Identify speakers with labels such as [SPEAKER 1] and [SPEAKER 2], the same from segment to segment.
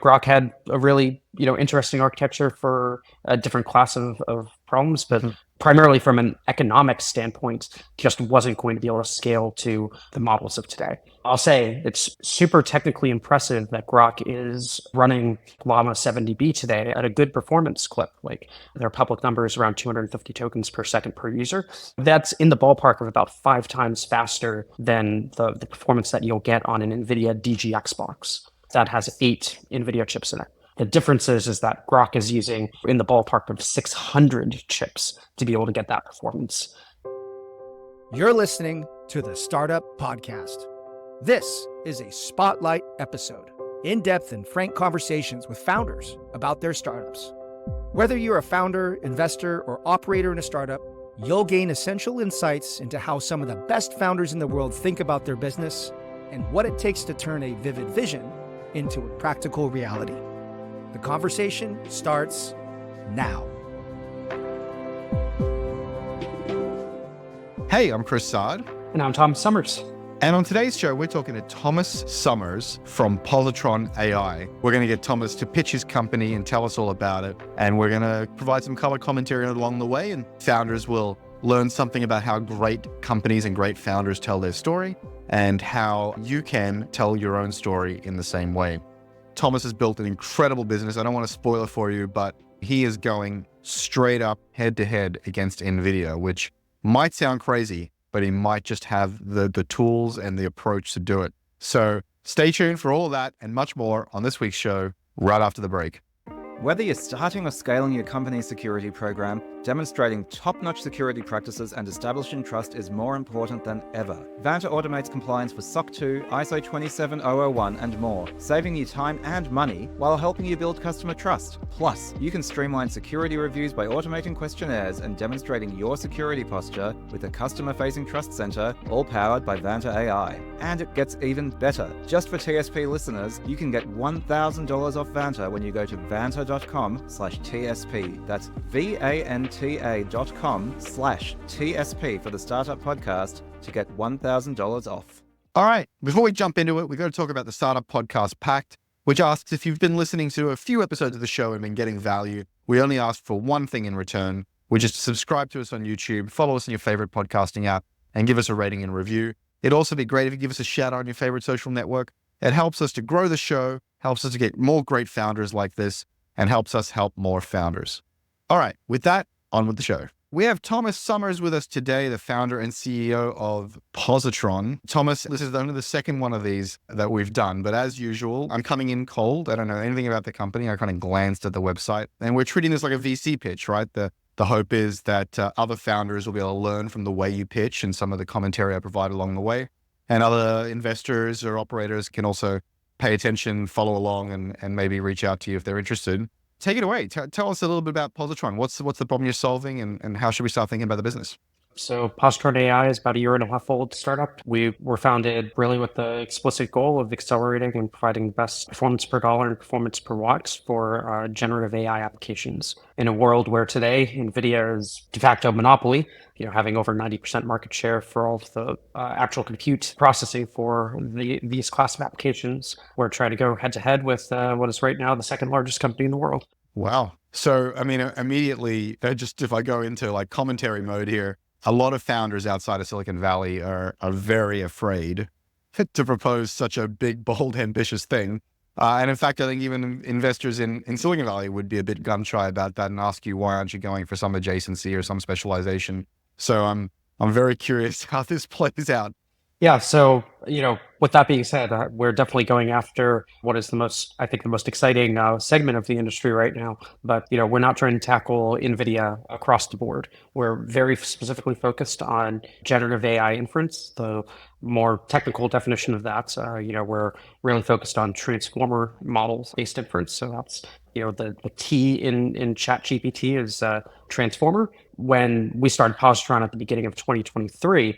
[SPEAKER 1] Grok had a really, interesting architecture for a different class of problems, but primarily from an economic standpoint, just wasn't going to be able to scale to the models of today. I'll say it's super technically impressive that Grok is running Llama 7DB today at a good performance clip. Like their public numbers around 250 tokens per second per user. That's in the ballpark of about 5 times faster than the performance that you'll get on an NVIDIA DGX box that has 8 NVIDIA chips in it. The difference is that Grok is using in the ballpark of 600 chips to be able to get that performance.
[SPEAKER 2] You're listening to the Startup Podcast. This is a spotlight episode, in-depth and frank conversations with founders about their startups. Whether you're a founder, investor, or operator in a startup, you'll gain essential insights into how some of the best founders in the world think about their business and what it takes to turn a vivid vision into a practical reality. The conversation starts now.
[SPEAKER 3] Hey, I'm Chris Saad.
[SPEAKER 1] And I'm Thomas Sohmers.
[SPEAKER 3] And on today's show, we're talking to Thomas Sohmers from Positron AI. We're going to get Thomas to pitch his company and tell us all about it. And we're going to provide some color commentary along the way. And founders will learn something about how great companies and great founders tell their story and how you can tell your own story in the same way. Thomas has built an incredible business. I don't want to spoil it for you, but he is going straight up head to head against NVIDIA, which might sound crazy, but he might just have the tools and the approach to do it. So stay tuned for all of that and much more on this week's show right after the break.
[SPEAKER 4] Whether you're starting or scaling your company's security program, demonstrating top-notch security practices and establishing trust is more important than ever. Vanta automates compliance with SOC 2, ISO 27001, and more, saving you time and money while helping you build customer trust. Plus, you can streamline security reviews by automating questionnaires and demonstrating your security posture with a customer-facing trust center, all powered by Vanta AI. And it gets even better. Just for TSP listeners, you can get $1,000 off Vanta when you go to vanta.com/TSP. That's VANTA.com/TSP for the Startup Podcast to get $1,000 off.
[SPEAKER 3] All right, before we jump into it, we've got to talk about the Startup Podcast Pact, which asks if you've been listening to a few episodes of the show and been getting value. We only ask for one thing in return, which is to subscribe to us on YouTube, follow us in your favorite podcasting app, and give us a rating and review. It'd also be great if you give us a shout out on your favorite social network. It helps us to grow the show, helps us to get more great founders like this, and helps us help more founders. All right, with that, on with the show. We have Thomas Sohmers with us today, the founder and CEO of Positron. Thomas, this is only the second one of these that we've done, but as usual, I'm coming in cold. I don't know anything about the company. I kind of glanced at the website, and we're treating this like a VC pitch, right? The hope is that other founders will be able to learn from the way you pitch and some of the commentary I provide along the way. And other investors or operators can also pay attention, follow along, and maybe reach out to you if they're interested. Take it away. Tell us a little bit about Positron. What's the problem you're solving and how should we start thinking about the business?
[SPEAKER 1] So Positron AI is about a 1.5 year old startup. We were founded really with the explicit goal of accelerating and providing best performance per dollar and performance per watt for generative AI applications. In a world where today NVIDIA is de facto monopoly, having over 90% market share for all of the actual compute processing for these class of applications, we're trying to go head to head with what is right now the second largest company in the world.
[SPEAKER 3] Wow. So, I mean, immediately, just if I go into like commentary mode here, a lot of founders outside of Silicon Valley are very afraid to propose such a big, bold, ambitious thing. And in fact, I think even investors in Silicon Valley would be a bit gun shy about that and ask you, why aren't you going for some adjacency or some specialization? So I'm very curious how this plays out.
[SPEAKER 1] Yeah. So, with that being said, we're definitely going after what is the most exciting segment of the industry right now. But, we're not trying to tackle NVIDIA across the board. We're very specifically focused on generative AI inference. The more technical definition of that, we're really focused on transformer models based inference. So that's, the T in ChatGPT is transformer. When we started Positron at the beginning of 2023,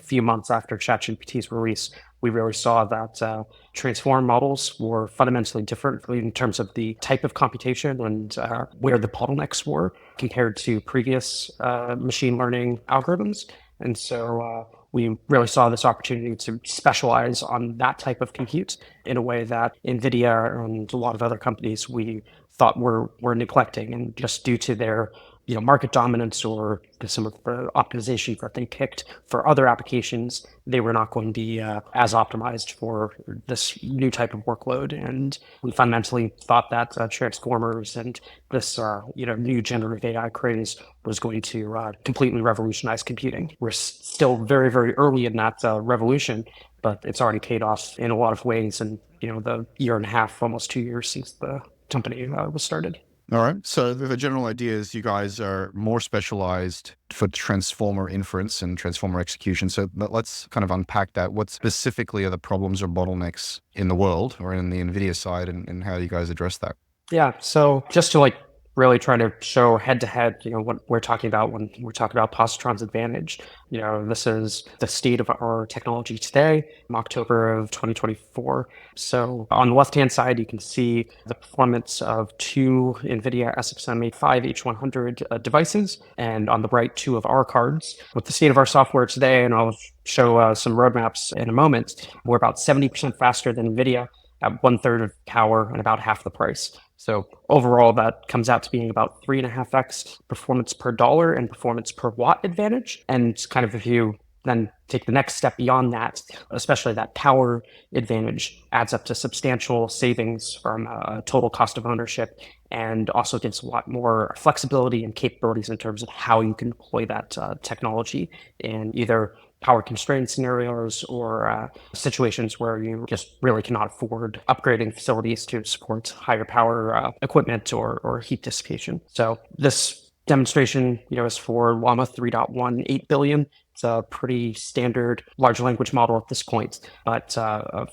[SPEAKER 1] few months after ChatGPT's release, we really saw that transform models were fundamentally different in terms of the type of computation and where the bottlenecks were compared to previous machine learning algorithms. And so we really saw this opportunity to specialize on that type of compute in a way that NVIDIA and a lot of other companies we thought were neglecting, and just due to their market dominance or some of the optimization that they picked for other applications, they were not going to be as optimized for this new type of workload. And we fundamentally thought that transformers and this new generative AI craze was going to completely revolutionize computing. We're still very, very early in that revolution, but it's already paid off in a lot of ways. And the year and a half, almost 2 years since the company was started.
[SPEAKER 3] All right. So the general idea is you guys are more specialized for transformer inference and transformer execution. So let's kind of unpack that. What specifically are the problems or bottlenecks in the world or in the NVIDIA side, and how you guys address that?
[SPEAKER 1] Yeah. So just to really try to show head to head, what we're talking about when we're talking about Positron's advantage. This is the state of our technology today, in October of 2024. So on the left-hand side, you can see the performance of two NVIDIA SXM85 H100 devices, and on the right, two of our cards. With the state of our software today, and I'll show some roadmaps in a moment, we're about 70% faster than NVIDIA at 1/3 of power and about half the price. So overall, that comes out to being about 3.5x performance per dollar and performance per watt advantage. And kind of if you then take the next step beyond that, especially that power advantage adds up to substantial savings from total cost of ownership, and also gives a lot more flexibility and capabilities in terms of how you can deploy that technology in either power constrained scenarios or situations where you just really cannot afford upgrading facilities to support higher power equipment or heat dissipation. So this demonstration, is for Llama 3.1 8 billion. It's a pretty standard large language model at this point, but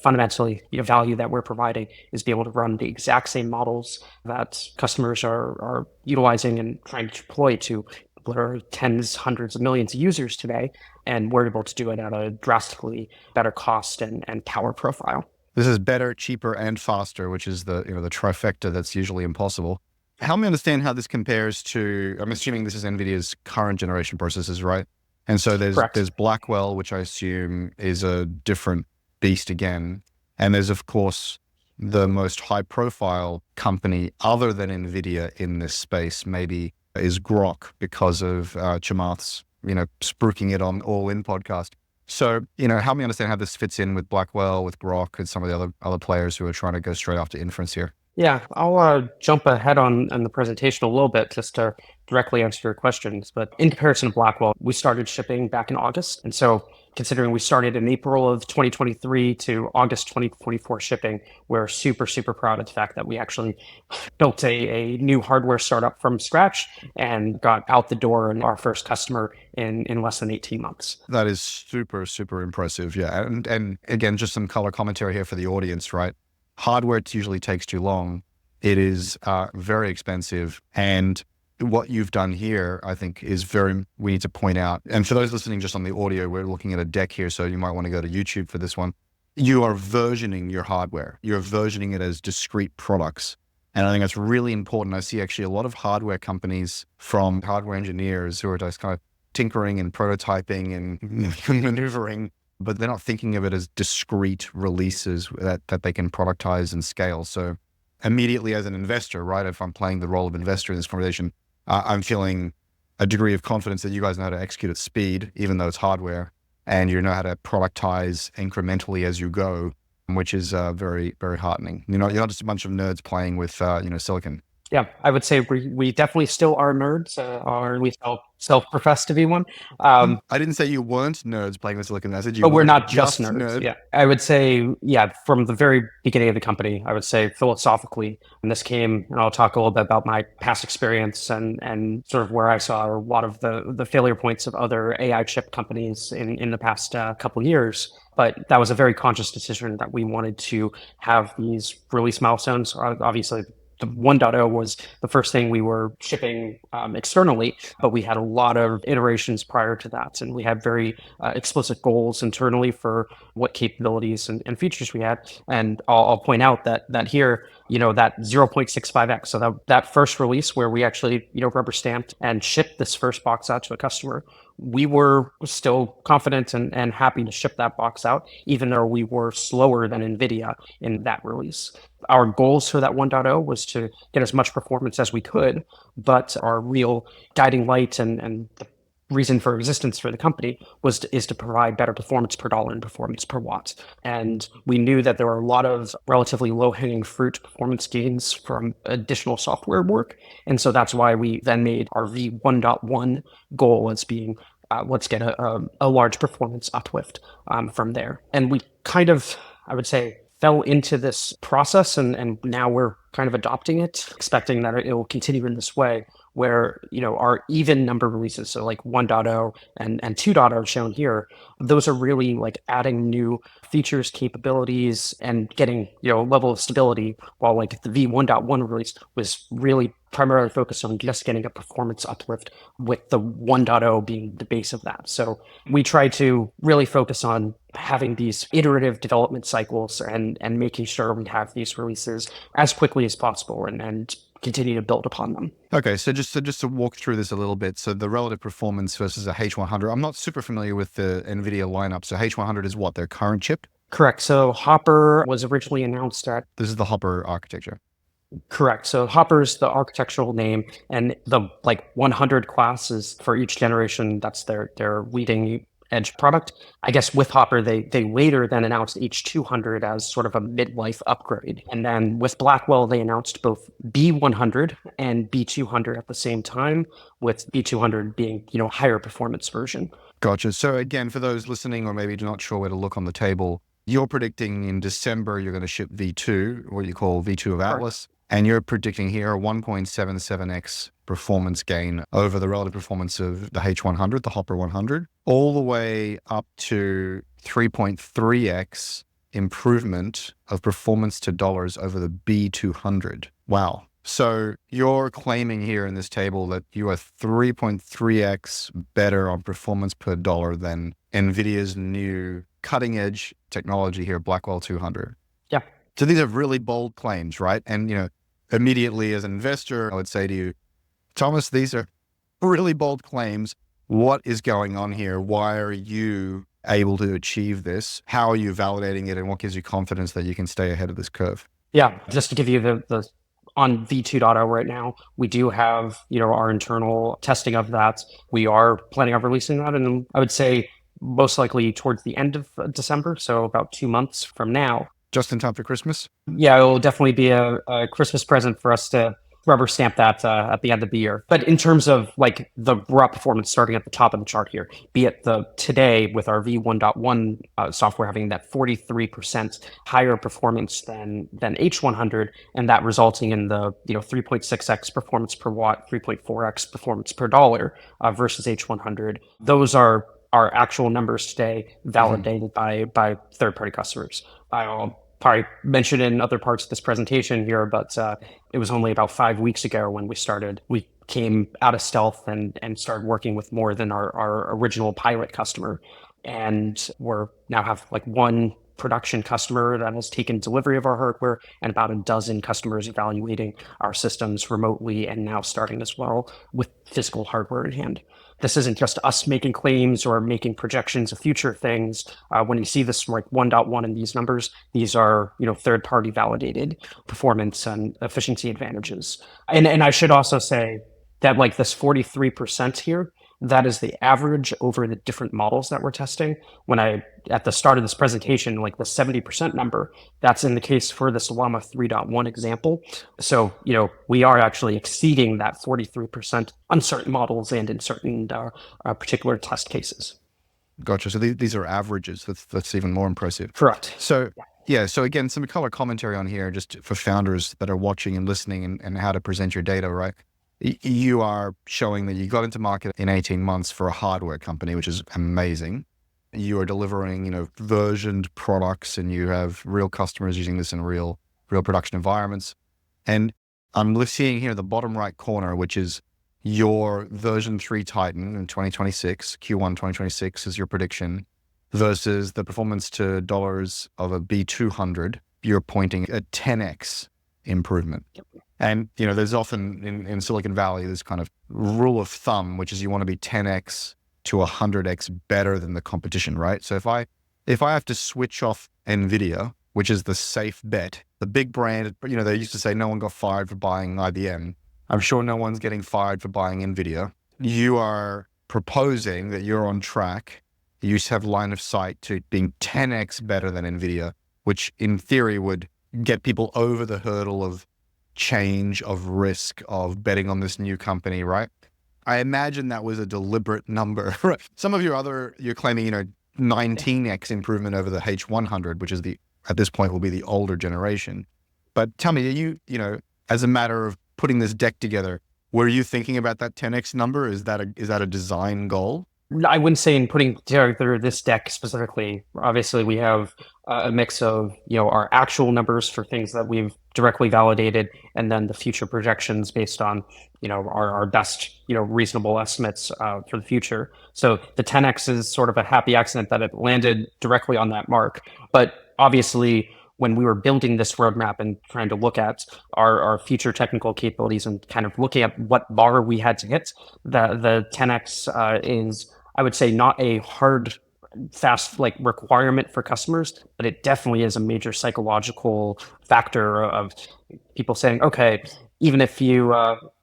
[SPEAKER 1] fundamentally, value that we're providing is be able to run the exact same models that customers are utilizing and trying to deploy to. There are tens, hundreds of millions of users today, and we're able to do it at a drastically better cost and power profile.
[SPEAKER 3] This is better, cheaper, and faster, which is the the trifecta that's usually impossible. Help me understand how this compares to, I'm assuming this is NVIDIA's current generation processors, right? And so there's Blackwell, which I assume is a different beast again. And there's, of course, the most high profile company other than NVIDIA in this space, maybe, is Grok, because of Chamath's, spruiking it on All In podcast. So, help me understand how this fits in with Blackwell, with Grok, and some of the other players who are trying to go straight after inference here.
[SPEAKER 1] Yeah, I'll jump ahead on the presentation a little bit just to directly answer your questions. But in comparison to Blackwell, we started shipping back in August. And so considering we started in April of 2023 to August 2024 shipping, we're super, super proud of the fact that we actually built a new hardware startup from scratch and got out the door and our first customer in less than 18 months.
[SPEAKER 3] That is super, super impressive. Yeah. And again, just some color commentary here for the audience, right? Hardware usually takes too long. It is very expensive. And what you've done here, I think, is we need to point out, and for those listening just on the audio, we're looking at a deck here, so you might want to go to YouTube for this one. You are versioning your hardware. You're versioning it as discrete products. And I think that's really important. I see actually a lot of hardware companies from hardware engineers who are just kind of tinkering and prototyping and maneuvering, but they're not thinking of it as discrete releases that they can productize and scale. So immediately as an investor, right, if I'm playing the role of investor in this conversation, I'm feeling a degree of confidence that you guys know how to execute at speed, even though it's hardware, and you know how to productize incrementally as you go, which is very, very heartening. You're not just a bunch of nerds playing with silicon.
[SPEAKER 1] Yeah, I would say we definitely still are nerds, or at least self-profess to be one.
[SPEAKER 3] I didn't say you weren't nerds playing with silicon. I said you.
[SPEAKER 1] But we're not just nerds.
[SPEAKER 3] Nerd.
[SPEAKER 1] Yeah, I would say, from the very beginning of the company, I would say philosophically, and this came, and I'll talk a little bit about my past experience and sort of where I saw a lot of the failure points of other AI chip companies in the past couple of years. But that was a very conscious decision that we wanted to have these release milestones. Obviously, the 1.0 was the first thing we were shipping externally, but we had a lot of iterations prior to that. And we had very explicit goals internally for what capabilities and features we had. And I'll point out that here, that 0.65x, so that first release where we actually, rubber stamped and shipped this first box out to a customer, we were still confident and happy to ship that box out, even though we were slower than NVIDIA in that release. Our goals for that 1.0 was to get as much performance as we could, but our real guiding light and the reason for existence for the company is to provide better performance per dollar and performance per watt. And we knew that there were a lot of relatively low-hanging fruit performance gains from additional software work. And so that's why we then made our V1.1 goal as being, let's get a large performance uplift from there. And we kind of, I would say, fell into this process, and now we're kind of adopting it, expecting that it will continue in this way, where our even number releases, so like 1.0 and 2.0 shown here, those are really like adding new features, capabilities, and getting level of stability, while like the V1.1 release was really primarily focused on just getting a performance uplift, with the 1.0 being the base of that. So we try to really focus on having these iterative development cycles and making sure we have these releases as quickly as possible and continue to build upon them.
[SPEAKER 3] Okay, so just to walk through this a little bit, so the relative performance versus a H100, I'm not super familiar with the NVIDIA lineup. So H100 is what, their current chip?
[SPEAKER 1] Correct. So Hopper was originally announced at...
[SPEAKER 3] This is the Hopper architecture.
[SPEAKER 1] Correct. So Hopper's the architectural name, and the 100 class is for each generation. That's their leading edge product. I guess with Hopper, they later then announced H200 as sort of a midlife upgrade. And then with Blackwell, they announced both B100 and B200 at the same time, with B200 being, higher performance version.
[SPEAKER 3] Gotcha. So again, for those listening or maybe not sure where to look on the table, you're predicting in December, you're going to ship V2, what you call V2 of Atlas. Right. And you're predicting here a 1.77x performance gain over the relative performance of the H100, the Hopper 100, all the way up to 3.3x improvement of performance to dollars over the B200. Wow. So you're claiming here in this table that you are 3.3x better on performance per dollar than NVIDIA's new cutting edge technology here, Blackwell 200.
[SPEAKER 1] Yeah.
[SPEAKER 3] So these are really bold claims, right? And, immediately as an investor, I would say to you, Thomas, these are really bold claims. What is going on here? Why are you able to achieve this? How are you validating it? And what gives you confidence that you can stay ahead of this curve?
[SPEAKER 1] Yeah, just to give you the on V2.0 right now, we do have, our internal testing of that. We are planning on releasing that, and I would say most likely towards the end of December, so about 2 months from now.
[SPEAKER 3] Just in time for Christmas?
[SPEAKER 1] Yeah, it will definitely be a Christmas present for us to rubber stamp that at the end of the year. But in terms of the raw performance starting at the top of the chart here, be it today with our V1.1 software having that 43% higher performance than H100, and that resulting in the 3.6x performance per watt, 3.4x performance per dollar versus H100. Those are our actual numbers today, validated by third-party customers. I'll probably mention in other parts of this presentation here, but it was only about 5 weeks ago when we came out of stealth and started working with more than our original pilot customer. And we're now have one production customer that has taken delivery of our hardware, and about a dozen customers evaluating our systems remotely, and now starting as well with physical hardware in hand. This isn't just us making claims or making projections of future things. When you see this 1.1 in these numbers, these are third-party validated performance and efficiency advantages. And I should also say that this 43% here, that is the average over the different models that we're testing. When at the start of this presentation, the 70% number, that's in the case for this Llama 3.1 example. So, we are actually exceeding that 43% on certain models and in certain particular test cases.
[SPEAKER 3] Gotcha. So these are averages. That's even more impressive.
[SPEAKER 1] Correct.
[SPEAKER 3] So yeah. So again, some color commentary on here, just for founders that are watching and listening and how to present your data, right? You are showing that you got into market in 18 months for a hardware company, which is amazing. You are delivering, versioned products, and you have real customers using this in real production environments. And I'm seeing here the bottom right corner, which is your version 3 Titan in 2026, Q1 2026 is your prediction, versus the performance to dollars of a B200. You're pointing at 10x improvement.
[SPEAKER 1] Yep.
[SPEAKER 3] And, there's often in Silicon Valley, this kind of rule of thumb, which is you want to be 10x to 100x better than the competition, right? So if I have to switch off NVIDIA, which is the safe bet, the big brand, they used to say no one got fired for buying IBM. I'm sure no one's getting fired for buying NVIDIA. You are proposing that you're on track. You have line of sight to being 10x better than NVIDIA, which in theory would get people over the hurdle of change, of risk, of betting on this new company, right? I imagine that was a deliberate number. Some of you're claiming, 19x improvement over the H100, which is at this point will be the older generation. But tell me, as a matter of putting this deck together, were you thinking about that 10x number? Is that a design goal?
[SPEAKER 1] I wouldn't say in putting together this deck specifically. Obviously, we have a mix of our actual numbers for things that we've directly validated, and then the future projections based on our best reasonable estimates for the future. So the 10x is sort of a happy accident that it landed directly on that mark. But obviously, when we were building this roadmap and trying to look at our future technical capabilities and kind of looking at what bar we had to hit, the 10x is, I would say, not a hard, fast requirement for customers, but it definitely is a major psychological factor of people saying, okay, even if you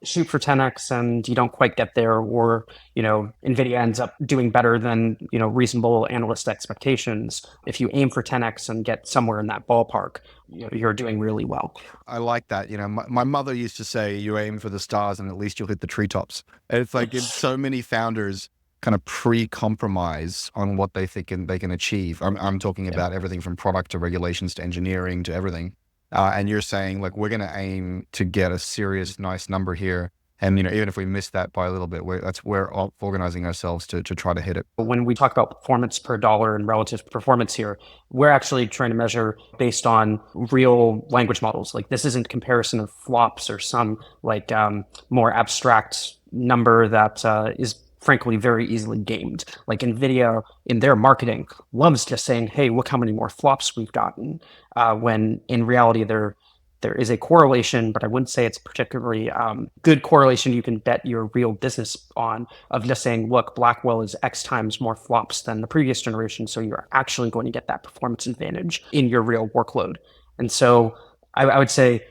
[SPEAKER 1] shoot for 10x and you don't quite get there, or NVIDIA ends up doing better than reasonable analyst expectations, if you aim for 10x and get somewhere in that ballpark, you're doing really well.
[SPEAKER 3] I like that. My mother used to say, you aim for the stars and at least you'll hit the treetops. And it's like so many founders kind of pre-compromise on what they think they can achieve. I'm talking about everything from product to regulations to engineering to everything. And you're saying, we're going to aim to get a serious, nice number here. And, even if we miss that by a little bit, we're organizing ourselves to try to hit it.
[SPEAKER 1] When we talk about performance per dollar and relative performance here, we're actually trying to measure based on real language models. This isn't comparison of flops or some more abstract number that is frankly very easily gamed. NVIDIA in their marketing loves just saying, hey, look how many more flops we've gotten, when in reality there is a correlation, but I wouldn't say it's particularly good correlation you can bet your real business on, of just saying, look, Blackwell is X times more flops than the previous generation, so you're actually going to get that performance advantage in your real workload. And so I would say,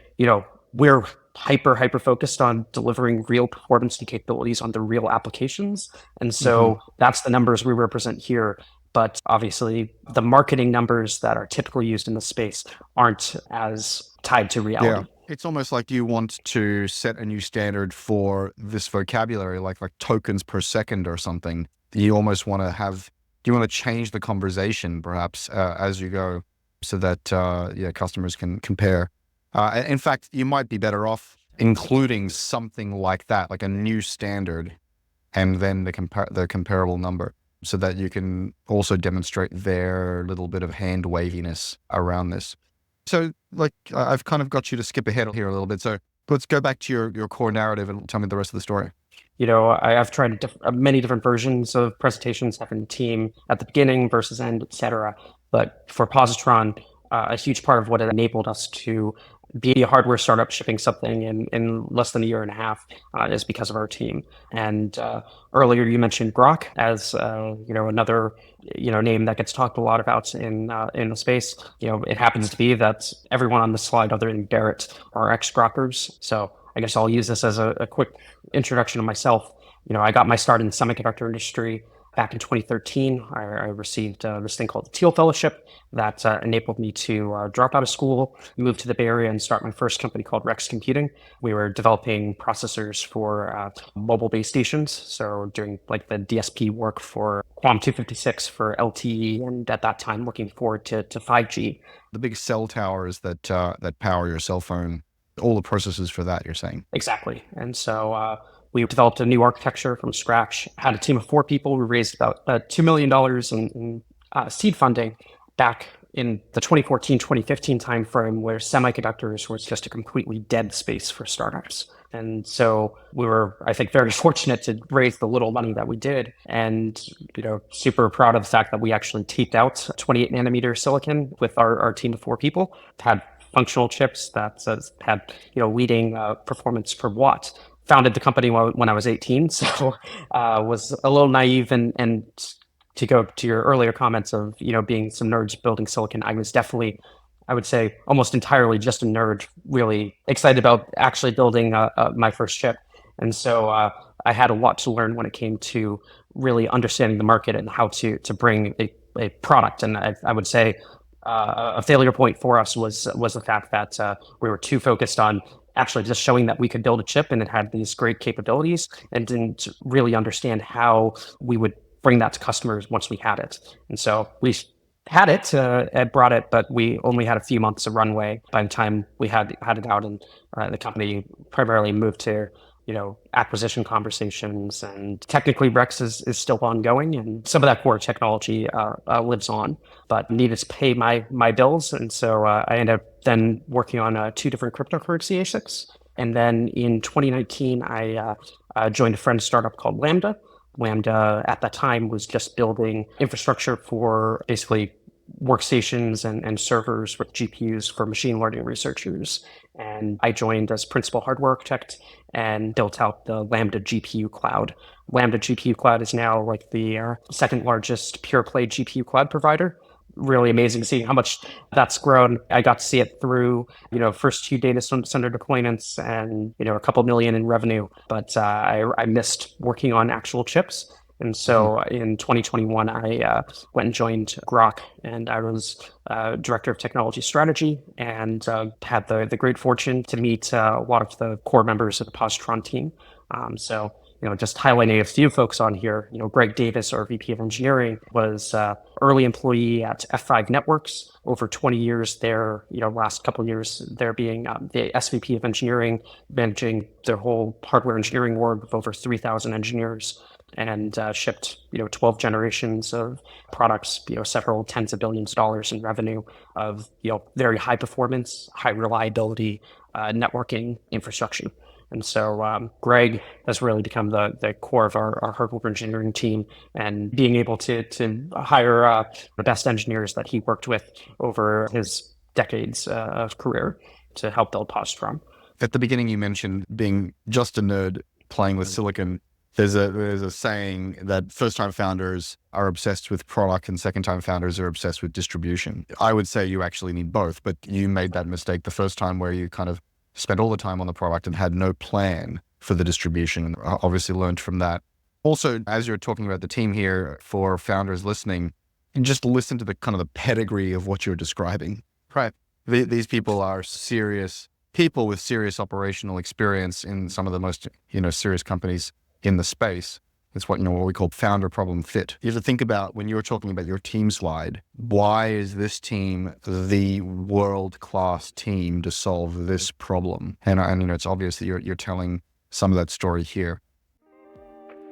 [SPEAKER 1] we're hyper focused on delivering real performance and capabilities on the real applications. And so that's the numbers we represent here. But obviously, the marketing numbers that are typically used in the space aren't as tied to reality.
[SPEAKER 3] Yeah. It's almost like you want to set a new standard for this vocabulary, like tokens per second or something. You almost want to change the conversation perhaps as you go, so that customers can compare. In fact, you might be better off including something like that, like a new standard, and then the comparable number, so that you can also demonstrate their little bit of hand waviness around this. So I've kind of got you to skip ahead here a little bit. So let's go back to your core narrative and tell me the rest of the story.
[SPEAKER 1] I've tried many different versions of presentations, having team at the beginning versus end, etc. But for Positron, a huge part of what it enabled us to be a hardware startup shipping something in less than a year and a half is because of our team. And earlier you mentioned Grok as another name that gets talked a lot about in the space. It happens to be that everyone on the slide other than Barrett are ex-Grokkers. So I guess I'll use this as a quick introduction of myself. I got my start in the semiconductor industry back in 2013. I received this thing called the Teal Fellowship that enabled me to drop out of school, move to the Bay Area, and start my first company called Rex Computing. We were developing processors for mobile base stations, so doing the DSP work for QAM 256 for LTE, and at that time looking forward to 5G.
[SPEAKER 3] The big cell towers that power your cell phone, all the processors for that, you're saying?
[SPEAKER 1] Exactly. And so we developed a new architecture from scratch, had a team of 4 people. We raised about $2 million in seed funding back in the 2014, 2015 timeframe where semiconductors was just a completely dead space for startups. And so we were, I think, very fortunate to raise the little money that we did, and super proud of the fact that we actually taped out 28 nanometer silicon with our team of 4 people, had functional chips that had leading performance per watt. Founded the company when I was 18, so was a little naive, and to go to your earlier comments of being some nerds building silicon, I was definitely, I would say, almost entirely just a nerd, really excited about actually building my first chip. And so I had a lot to learn when it came to really understanding the market and how to bring a product. And I would say a failure point for us was the fact that we were too focused on actually just showing that we could build a chip and it had these great capabilities, and didn't really understand how we would bring that to customers once we had it. And so we had it and brought it, but we only had a few months of runway by the time we had it out, and the company primarily moved to acquisition conversations, and technically Rex is still ongoing, and some of that core technology lives on, but needed to pay my bills. And so I ended up then working on 2 different cryptocurrency ASICs. And then in 2019, I joined a friend's startup called Lambda. Lambda at that time was just building infrastructure for basically workstations and servers with GPUs for machine learning researchers. And I joined as principal hardware architect and built out the Lambda GPU cloud. Lambda GPU cloud is now like the second largest pure play GPU cloud provider. Really amazing seeing how much that's grown. I got to see it through, first 2 data center deployments and, a couple million in revenue. But I missed working on actual chips. And so in 2021, I went and joined Grok, and I was director of technology strategy, and had the great fortune to meet a lot of the core members of the Positron team. So just highlighting a few folks on here, Greg Davis, our VP of engineering, was early employee at F5 Networks, over 20 years there, last couple of years there being the SVP of engineering, managing their whole hardware engineering org of over 3,000 engineers, and shipped 12 generations of products, several tens of billions of dollars in revenue of very high performance, high reliability networking infrastructure. And so Greg has really become the core of our hardware engineering team, and being able to hire the best engineers that he worked with over his decades of career to help build Positron.
[SPEAKER 3] At the beginning, you mentioned being just a nerd playing with silicon. There's a saying that first-time founders are obsessed with product and second-time founders are obsessed with distribution. I would say you actually need both, but you made that mistake the first time where you kind of spent all the time on the product and had no plan for the distribution, and obviously learned from that. Also, as you're talking about the team here, for founders listening, and just listen to the kind of the pedigree of what you're describing. Right. These people are serious people with serious operational experience in some of the most, serious companies in the space. It's what we call founder problem fit. You have to think about, when you're talking about your team slide, why is this team the world-class team to solve this problem? And it's obvious that you're telling some of that story here.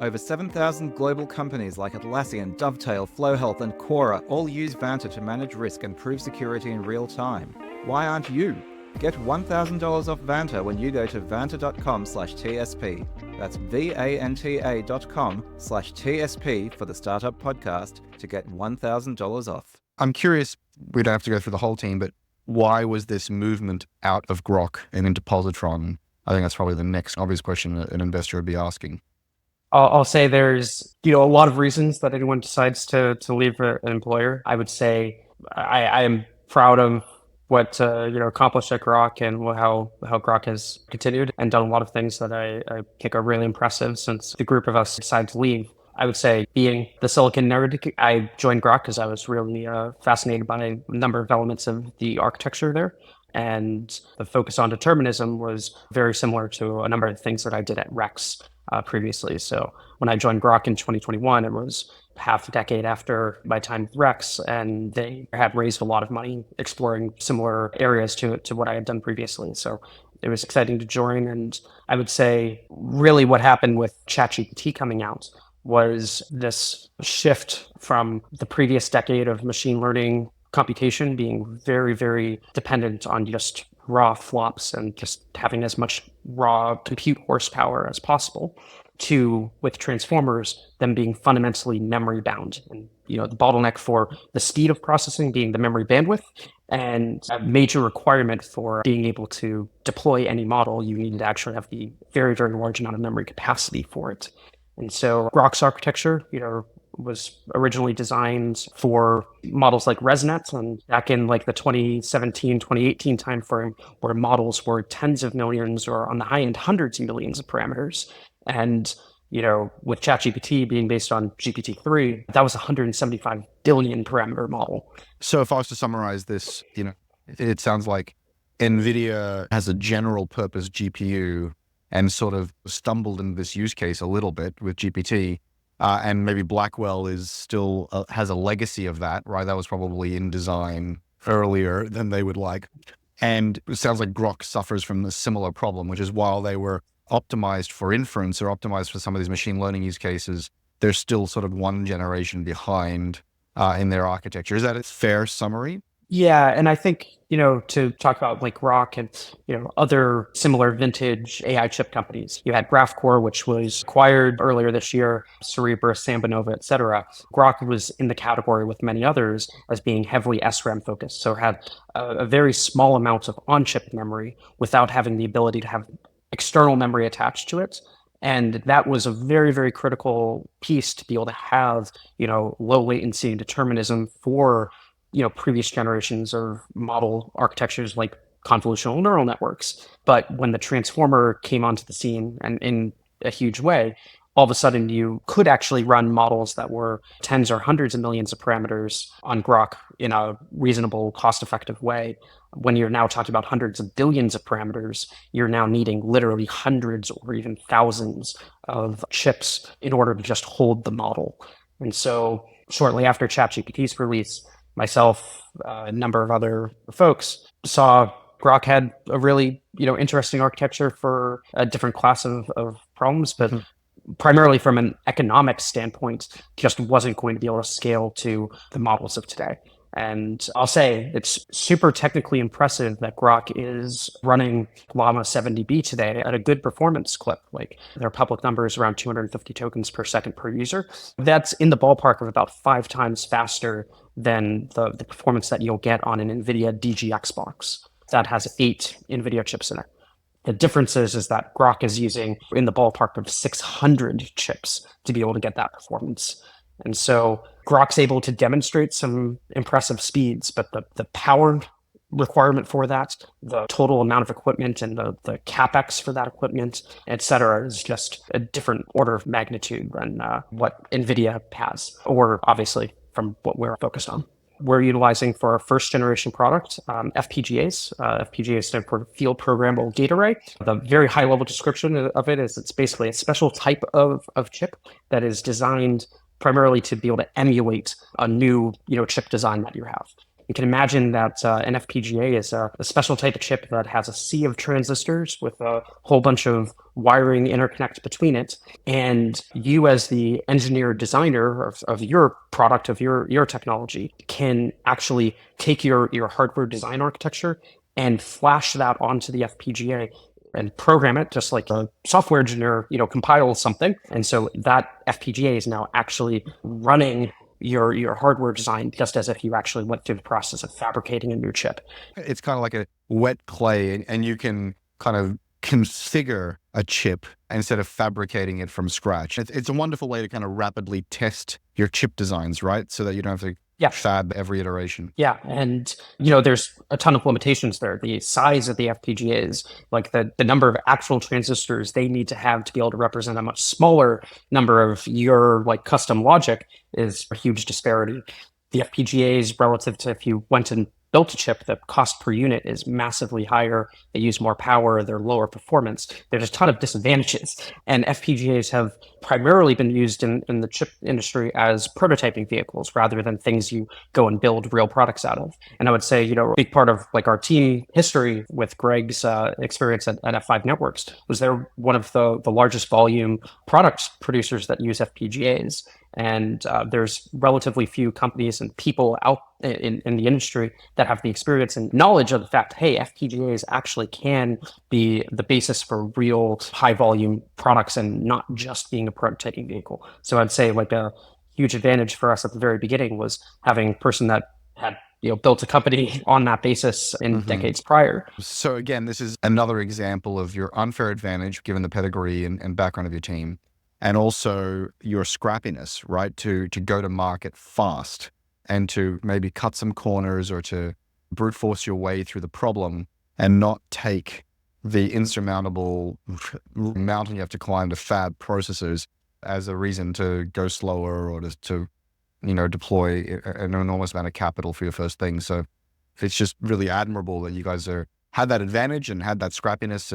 [SPEAKER 4] Over 7,000 global companies like Atlassian, Dovetail, FlowHealth, and Quora all use Vanta to manage risk and prove security in real time. Why aren't you? Get $1,000 off Vanta when you go to vanta.com/TSP. That's VANTA.com/TSP for the Startup Podcast to get $1,000 off.
[SPEAKER 3] I'm curious, we don't have to go through the whole team, but why was this movement out of Grok and into Positron? I think that's probably the next obvious question an investor would be asking.
[SPEAKER 1] I'll say there's a lot of reasons that anyone decides to leave an employer. I would say I am proud of what accomplished at Grok, and how Grok has continued and done a lot of things that I think are really impressive since the group of us decided to leave. I would say, being the silicon nerd, I joined Grok because I was really fascinated by a number of elements of the architecture there. And the focus on determinism was very similar to a number of things that I did at Rex previously. So when I joined Grok in 2021, it was half a decade after my time with Rex, and they had raised a lot of money exploring similar areas to what I had done previously. So it was exciting to join. And I would say really what happened with ChatGPT coming out was this shift from the previous decade of machine learning computation being very, very dependent on just raw flops and just having as much raw compute horsepower as possible, to with transformers, them being fundamentally memory bound. And the bottleneck for the speed of processing being the memory bandwidth, and a major requirement for being able to deploy any model, you need to actually have the very, very large amount of memory capacity for it. And so Grok's architecture, was originally designed for models like ResNet, and back in like the 2017, 2018 timeframe, where models were tens of millions or on the high end hundreds of millions of parameters. And with ChatGPT being based on GPT-3, that was a 175 billion parameter model.
[SPEAKER 3] So if I was to summarize this, it sounds like NVIDIA has a general purpose GPU and sort of stumbled into this use case a little bit with GPT. And maybe Blackwell is still has a legacy of that, right? That was probably in design earlier than they would like. And it sounds like Grok suffers from a similar problem, which is while they were optimized for inference or optimized for some of these machine learning use cases, they're still sort of one generation behind in their architecture. Is that a fair summary?
[SPEAKER 1] Yeah, and I think, to talk about like Grok and, other similar vintage AI chip companies, you had GraphCore, which was acquired earlier this year, Cerebras, Sambanova, et cetera. Grok was in the category with many others as being heavily SRAM focused, so had a very small amount of on-chip memory without having the ability to have external memory attached to it. And that was a very, very critical piece to be able to have, low latency determinism for previous generations of model architectures like convolutional neural networks. But when the transformer came onto the scene, and in a huge way, all of a sudden you could actually run models that were tens or hundreds of millions of parameters on Grok in a reasonable, cost-effective way. When you're now talking about hundreds of billions of parameters, you're now needing literally hundreds or even thousands of chips in order to just hold the model. And so shortly after ChatGPT's release, myself, a number of other folks saw Grok had a really, interesting architecture for a different class of problems, but primarily from an economic standpoint, just wasn't going to be able to scale to the models of today. And I'll say it's super technically impressive that Grok is running Llama 70B today at a good performance clip. Like their public number is around 250 tokens per second per user. That's in the ballpark of about 5 times faster than the performance that you'll get on an NVIDIA DGX box that has 8 NVIDIA chips in it. The difference is that Grok is using in the ballpark of 600 chips to be able to get that performance. And so Grok's able to demonstrate some impressive speeds, but the power requirement for that, the total amount of equipment and the capex for that equipment, et cetera, is just a different order of magnitude than what NVIDIA has, or obviously from what we're focused on. We're utilizing for our first generation product, FPGAs. FPGAs stand for field programmable gate array. The very high level description of it is it's basically a special type of chip that is designed primarily to be able to emulate a new chip design that you have. You can imagine that an FPGA is a special type of chip that has a sea of transistors with a whole bunch of wiring interconnect between it. And you, as the engineer designer of your product, of your technology, can actually take your hardware design architecture and flash that onto the FPGA and program it just like a software engineer, compiles something. And so that FPGA is now actually running your hardware design just as if you actually went through the process of fabricating a new chip.
[SPEAKER 3] It's kind of like a wet clay, and you can kind of configure a chip instead of fabricating it from scratch. It's a wonderful way to kind of rapidly test your chip designs, right? So that you don't have to fab every iteration.
[SPEAKER 1] Yeah. And, there's a ton of limitations there. The size of the FPGAs, like the number of actual transistors they need to have to be able to represent a much smaller number of your custom logic is a huge disparity. The FPGAs relative to if you went and built a chip, the cost per unit is massively higher. They use more power, they're lower performance. There's a ton of disadvantages. And FPGAs have primarily been used in the chip industry as prototyping vehicles rather than things you go and build real products out of. And I would say, a big part of our team history with Greg's experience at F5 Networks was they're one of the largest volume product producers that use FPGAs. And there's relatively few companies and people out in the industry that have the experience and knowledge of the fact, hey, FPGAs actually can be the basis for real high volume products and not just being a prototyping vehicle. So I'd say like a huge advantage for us at the very beginning was having a person that had built a company on that basis in decades prior.
[SPEAKER 3] So again, this is another example of your unfair advantage given the pedigree and background of your team, and also your scrappiness, right? To go to market fast and to maybe cut some corners or to brute force your way through the problem and not take the insurmountable mountain you have to climb to fab processors as a reason to go slower or to deploy an enormous amount of capital for your first thing. So it's just really admirable that you guys had that advantage and had that scrappiness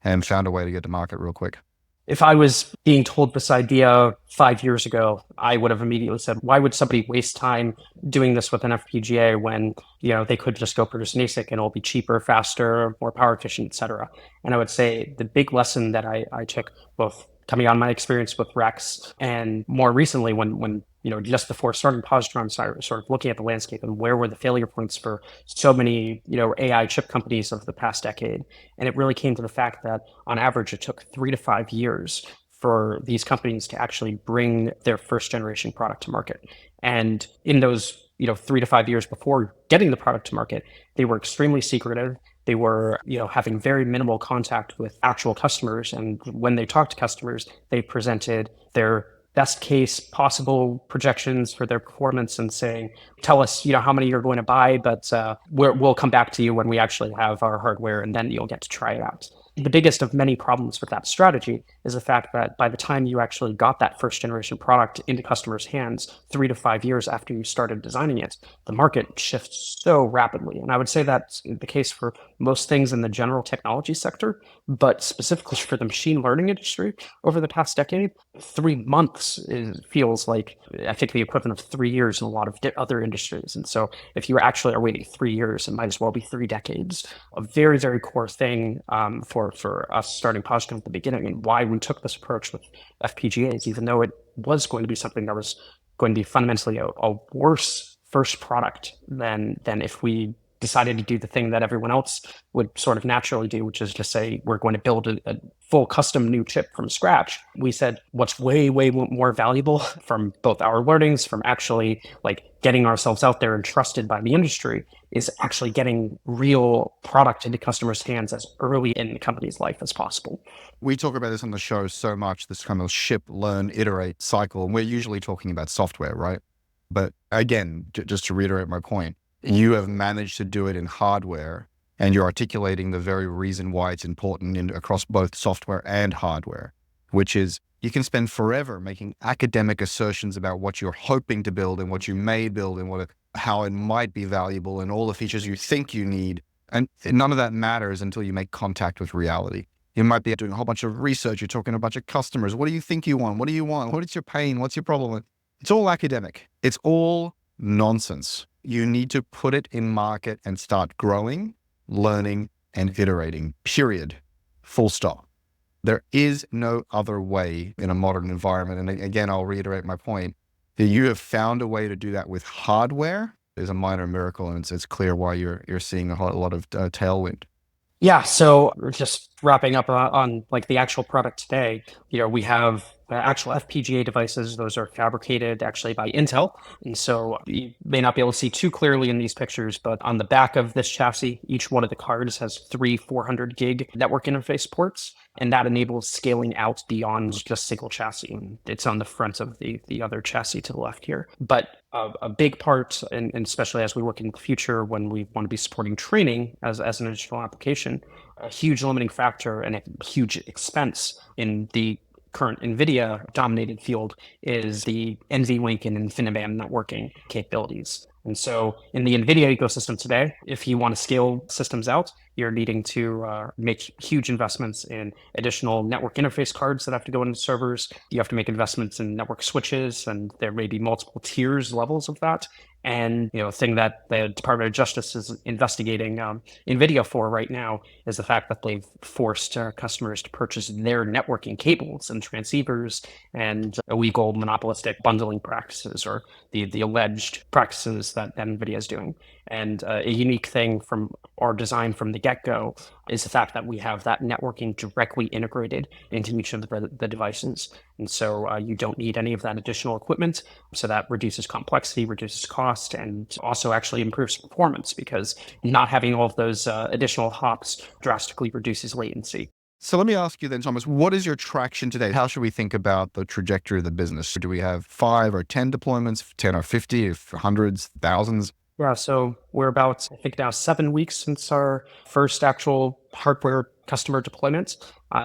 [SPEAKER 3] and found a way to get to market real quick.
[SPEAKER 1] If I was being told this idea 5 years ago, I would have immediately said, why would somebody waste time doing this with an FPGA when, they could just go produce an ASIC and it'll be cheaper, faster, more power efficient, et cetera. And I would say the big lesson that I took both coming on my experience with Rex and more recently when just before starting Positron, sort of looking at the landscape and where were the failure points for so many, AI chip companies of the past decade. And it really came to the fact that on average, it took 3 to 5 years for these companies to actually bring their first generation product to market. And in those, 3 to 5 years before getting the product to market, they were extremely secretive. They were, having very minimal contact with actual customers. And when they talked to customers, they presented their best case possible projections for their performance and saying, tell us, how many you're going to buy, but we'll come back to you when we actually have our hardware and then you'll get to try it out. The biggest of many problems with that strategy is the fact that by the time you actually got that first generation product into customers' hands 3 to 5 years after you started designing it, the market shifts so rapidly. And I would say that's the case for most things in the general technology sector, but specifically for the machine learning industry over the past decade, 3 months feels like, I think, the equivalent of 3 years in a lot of other industries. And so if you actually are waiting 3 years, it might as well be 3 decades. A very, very core thing for us starting Positron at the beginning and why we took this approach with FPGAs, even though it was going to be something that was going to be fundamentally a worse first product than if we decided to do the thing that everyone else would sort of naturally do, which is just say, we're going to build a full custom new chip from scratch. We said, what's way, way more valuable from both our learnings, from actually like getting ourselves out there and trusted by the industry, is actually getting real product into customers' hands as early in the company's life as possible.
[SPEAKER 3] We talk about this on the show so much, this kind of ship, learn, iterate cycle. And we're usually talking about software, right? But again, just to reiterate my point, you have managed to do it in hardware, and you're articulating the very reason why it's important across both software and hardware, which is you can spend forever making academic assertions about what you're hoping to build and what you may build and how it might be valuable and all the features you think you need. And none of that matters until you make contact with reality. You might be doing a whole bunch of research. You're talking to a bunch of customers. What do you think you want? What do you want? What is your pain? What's your problem? It's all academic. It's all nonsense. You need to put it in market and start growing, learning, and iterating, period. Full stop. There is no other way in a modern environment. And again, I'll reiterate my point that you have found a way to do that with hardware is a minor miracle. And it's clear why you're seeing a lot of tailwind.
[SPEAKER 1] Yeah, so just wrapping up on like the actual product today, we have actual FPGA devices. Those are fabricated actually by Intel. And so you may not be able to see too clearly in these pictures, but on the back of this chassis, each one of the cards has 3 400 gig network interface ports. And that enables scaling out beyond just single chassis. And it's on the front of the other chassis to the left here. But a big part, and especially as we look in the future when we want to be supporting training as an additional application, a huge limiting factor and a huge expense in the current NVIDIA dominated field is the NVLink and InfiniBand networking capabilities. And so in the NVIDIA ecosystem today, if you want to scale systems out, you're needing to make huge investments in additional network interface cards that have to go into servers. You have to make investments in network switches, and there may be multiple tiers, levels of that. And a thing that the Department of Justice is investigating NVIDIA for right now is the fact that they've forced customers to purchase their networking cables and transceivers and illegal monopolistic bundling practices, or the alleged practices that NVIDIA is doing. And a unique thing from our design from the get-go is the fact that we have that networking directly integrated into each of the devices. And so you don't need any of that additional equipment. So that reduces complexity, reduces cost, and also actually improves performance, because not having all of those additional hops drastically reduces latency.
[SPEAKER 3] So let me ask you then, Thomas, what is your traction today? How should we think about the trajectory of the business? Do we have 5 or 10 deployments, 10 or 50, if hundreds, thousands?
[SPEAKER 1] Yeah, so we're about, I think now 7 weeks since our first actual hardware customer deployment.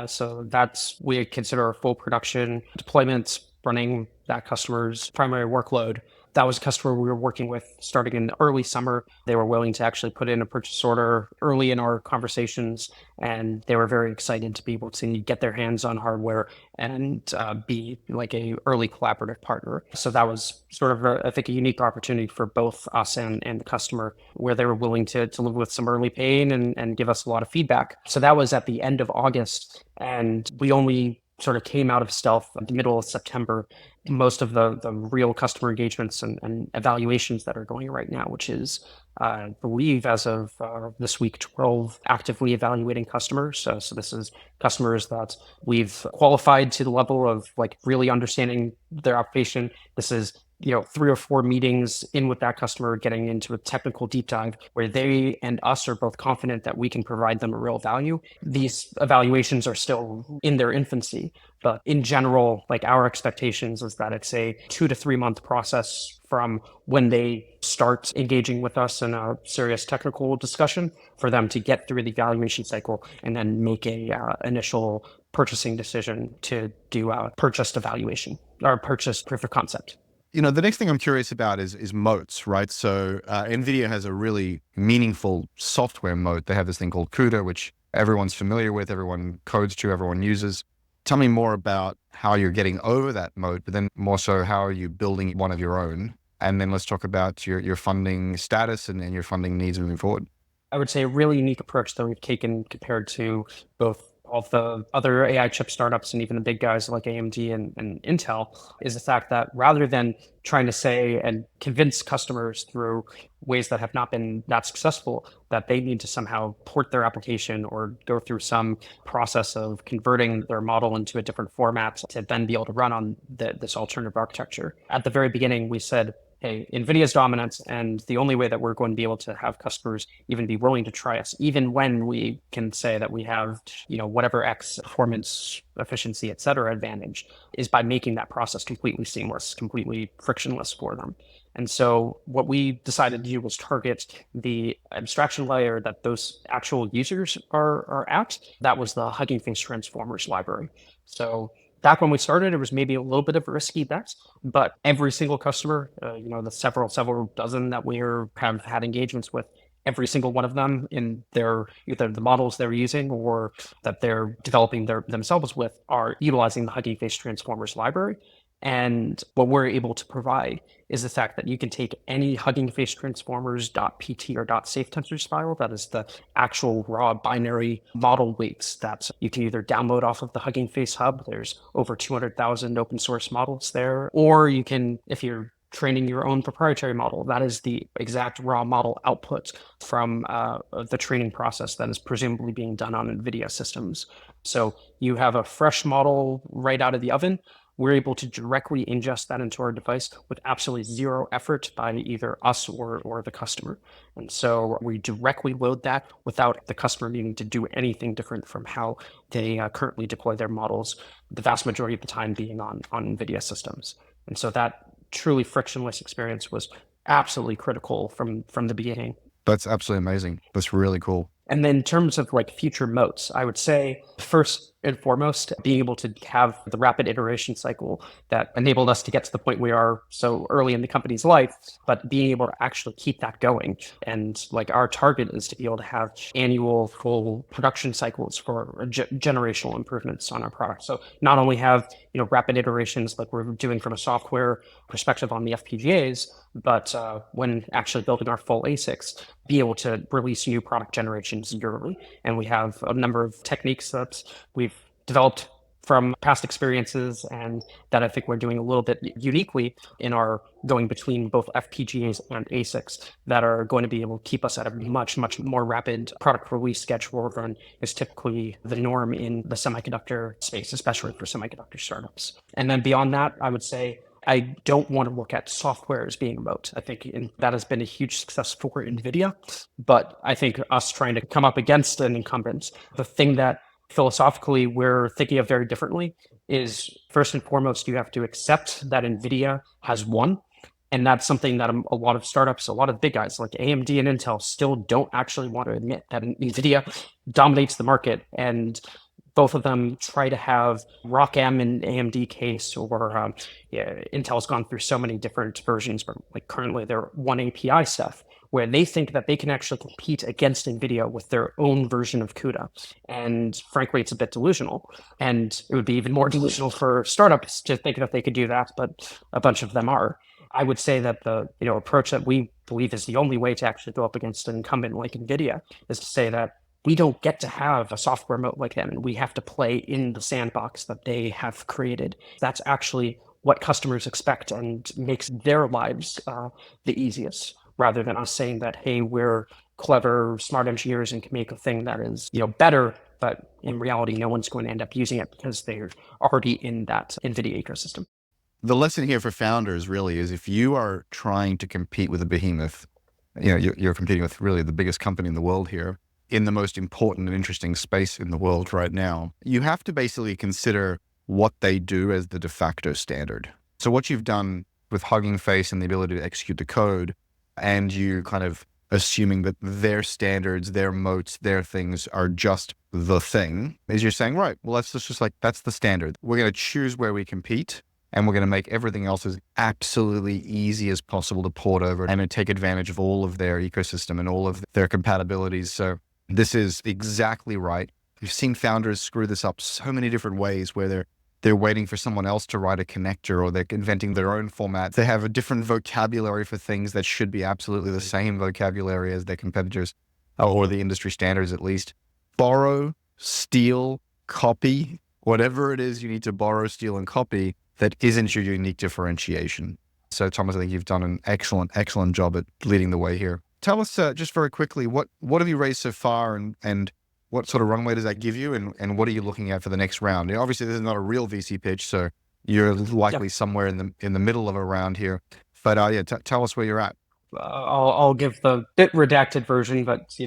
[SPEAKER 1] So that's, we consider a full production deployment running that customer's primary workload. That was a customer we were working with starting in early summer. They were willing to actually put in a purchase order early in our conversations, and they were very excited to be able to get their hands on hardware and be like a early collaborative partner. So that was sort of, I think, a unique opportunity for both us and the customer, where they were willing to live with some early pain and give us a lot of feedback. So that was at the end of August, and we only sort of came out of stealth in the middle of September. Most of the real customer engagements and evaluations that are going right now, which is, I believe, as of this week, 12 actively evaluating customers. So this is customers that we've qualified to the level of like really understanding their application. This is 3 or 4 meetings in with that customer, getting into a technical deep dive where they and us are both confident that we can provide them a real value. These evaluations are still in their infancy, but in general, like, our expectations is that it's a 2 to 3 month process from when they start engaging with us in a serious technical discussion for them to get through the evaluation cycle and then make a initial purchasing decision to do a purchased evaluation or purchased proof of concept.
[SPEAKER 3] The next thing I'm curious about is moats, right? So NVIDIA has a really meaningful software moat. They have this thing called CUDA, which everyone's familiar with, everyone codes to, everyone uses. Tell me more about how you're getting over that moat, but then more so, how are you building one of your own? And then let's talk about your funding status and your funding needs moving forward.
[SPEAKER 1] I would say a really unique approach that we've taken compared to both all the other AI chip startups and even the big guys like AMD and Intel is the fact that rather than trying to say and convince customers through ways that have not been that successful that they need to somehow port their application or go through some process of converting their model into a different format to then be able to run on this alternative architecture. At the very beginning, we said, hey, NVIDIA's dominant, and the only way that we're going to be able to have customers even be willing to try us, even when we can say that we have, whatever X performance, efficiency, et cetera, advantage, is by making that process completely seamless, completely frictionless for them. And so what we decided to do was target the abstraction layer that those actual users are at. That was the HuggingFace transformers library. So back when we started, it was maybe a little bit of a risky bet, but every single customer, the several dozen that we have had engagements with, every single one of them in either the models they're using or that they're developing themselves with are utilizing the HuggingFace transformers library. And what we're able to provide is the fact that you can take any HuggingFace transformers.pt or .safe tensors file, that is the actual raw binary model weights that you can either download off of the HuggingFace hub. There's over 200,000 open source models there, or you can, if you're training your own proprietary model, that is the exact raw model output from the training process that is presumably being done on NVIDIA systems. So you have a fresh model right out of the oven. We're able to directly ingest that into our device with absolutely zero effort by either us or the customer. And so we directly load that without the customer needing to do anything different from how they currently deploy their models, the vast majority of the time being on NVIDIA systems. And so that truly frictionless experience was absolutely critical from the beginning.
[SPEAKER 3] That's absolutely amazing. That's really cool.
[SPEAKER 1] And then in terms of like future moats, I would say first and foremost, being able to have the rapid iteration cycle that enabled us to get to the point we are so early in the company's life, but being able to actually keep that going. And like our target is to be able to have annual full production cycles for generational improvements on our product. So not only have, rapid iterations like we're doing from a software perspective on the FPGAs, but when actually building our full ASICs, be able to release new product generations yearly. And we have a number of techniques that we've developed from past experiences and that I think we're doing a little bit uniquely in our going between both FPGAs and ASICs that are going to be able to keep us at a much, much more rapid product release schedule than is typically the norm in the semiconductor space, especially for semiconductor startups. And then beyond that, I would say I don't want to look at software as being a moat. I think that has been a huge success for NVIDIA, but I think us trying to come up against an incumbent, the thing that philosophically we're thinking of very differently is first and foremost, you have to accept that NVIDIA has won. And that's something that a lot of startups, a lot of big guys like AMD and Intel still don't actually want to admit that NVIDIA dominates the market. And both of them try to have ROCm in AMD case, or Intel's gone through so many different versions, but like currently they're one API stuff where they think that they can actually compete against NVIDIA with their own version of CUDA. And frankly, it's a bit delusional. And it would be even more delusional for startups to think that they could do that, but a bunch of them are. I would say that the approach that we believe is the only way to actually go up against an incumbent like NVIDIA is to say that we don't get to have a software moat like them, and we have to play in the sandbox that they have created. That's actually what customers expect and makes their lives the easiest, rather than us saying that, hey, we're clever, smart engineers and can make a thing that is, better, but in reality, no one's going to end up using it because they're already in that NVIDIA ecosystem.
[SPEAKER 3] The lesson here for founders really is if you are trying to compete with a behemoth, you're competing with really the biggest company in the world here, in the most important and interesting space in the world right now, you have to basically consider what they do as the de facto standard. So what you've done with HuggingFace and the ability to execute the code, and you kind of assuming that their standards, their moats, their things are just the thing, is you're saying, right, well, that's just like, that's the standard. We're going to choose where we compete, and we're going to make everything else as absolutely easy as possible to port over and to take advantage of all of their ecosystem and all of their compatibilities. So this is exactly right. We've seen founders screw this up so many different ways where they're waiting for someone else to write a connector, or they're inventing their own format. They have a different vocabulary for things that should be absolutely the same vocabulary as their competitors, or the industry standards at least. Borrow, steal, copy, whatever it is you need to borrow, steal, and copy that isn't your unique differentiation. So Thomas, I think you've done an excellent job at leading the way here. Tell us just very quickly, what have you raised so far, and what sort of runway does that give you, and what are you looking at for the next round? Obviously, this is not a real VC pitch, so you're likely somewhere in the middle of a round here. But tell us where you're at.
[SPEAKER 1] I'll give the bit redacted version, but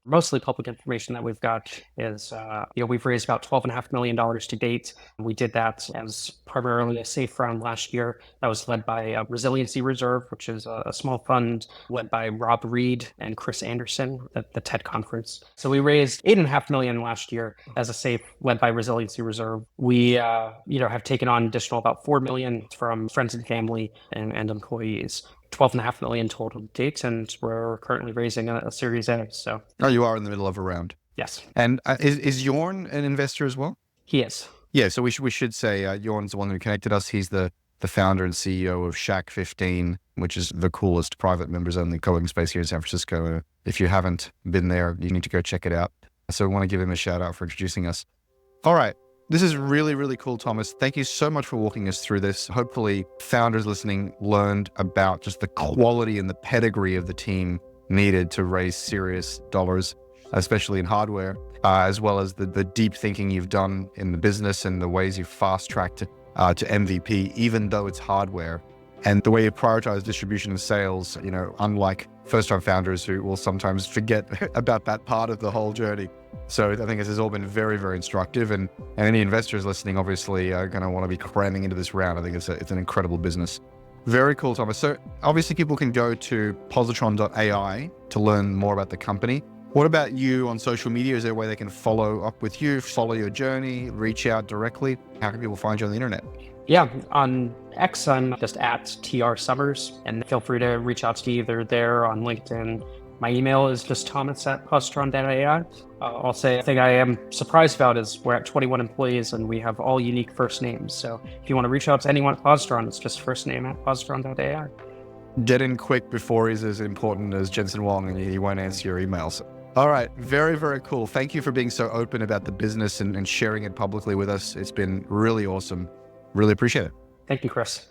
[SPEAKER 1] mostly public information that we've got is we've raised about $12.5 million to date. We did that as primarily a safe round last year. That was led by Resiliency Reserve, which is a small fund led by Rob Reed and Chris Anderson at the TED conference. So we raised $8.5 million last year as a safe led by Resiliency Reserve. We have taken on additional about $4 million from friends and family and employees. $12.5 million total to date, and we're currently raising a Series A. So,
[SPEAKER 3] you are in the middle of a round.
[SPEAKER 1] Yes.
[SPEAKER 3] And is Jorn an investor as well?
[SPEAKER 1] He is.
[SPEAKER 3] Yeah. So we should say Jorn's the one who connected us. He's the founder and CEO of Shack 15, which is the coolest private members only co-working space here in San Francisco. If you haven't been there, you need to go check it out. So we want to give him a shout out for introducing us. All right. This is really, really cool, Thomas. Thank you so much for walking us through this. Hopefully founders listening learned about just the quality and the pedigree of the team needed to raise serious dollars, especially in hardware, as well as the deep thinking you've done in the business and the ways you've fast-tracked to MVP, even though it's hardware. And the way you prioritize distribution and sales, unlike first-time founders who will sometimes forget about that part of the whole journey. So I think this has all been very, very instructive, and any investors listening obviously are going to want to be cramming into this round. I think it's an incredible business. Very cool, Thomas. So obviously people can go to positron.ai to learn more about the company. What about you on social media? Is there a way they can follow up with you, follow your journey, reach out directly? How can people find you on the internet?
[SPEAKER 1] Yeah, on X, I'm just at TR Sohmers, and feel free to reach out to me either there or on LinkedIn. My email is just thomas@positron.ai. I'll say a thing I am surprised about is we're at 21 employees and we have all unique first names. So if you want to reach out to anyone at Positron, it's just first name at positron.ai.
[SPEAKER 3] Get in quick before he's as important as Jensen Huang and he won't answer your emails. All right. Very, very cool. Thank you for being so open about the business and sharing it publicly with us. It's been really awesome. Really appreciate it.
[SPEAKER 1] Thank you, Chris.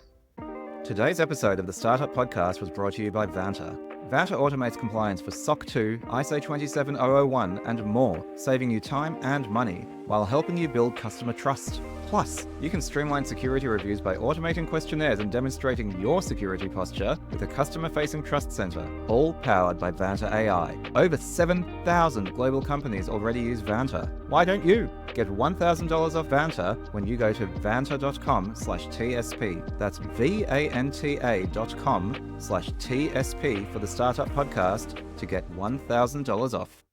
[SPEAKER 4] Today's episode of the Startup Podcast was brought to you by Vanta. Vanta automates compliance for SOC 2, ISO 27001, and more, saving you time and money while helping you build customer trust. Plus, you can streamline security reviews by automating questionnaires and demonstrating your security posture with a customer-facing trust center, all powered by Vanta AI. Over 7,000 global companies already use Vanta. Why don't you? Get $1,000 off Vanta when you go to vanta.com/TSP. That's VANTA.com/TSP for the Startup Podcast to get $1,000 off.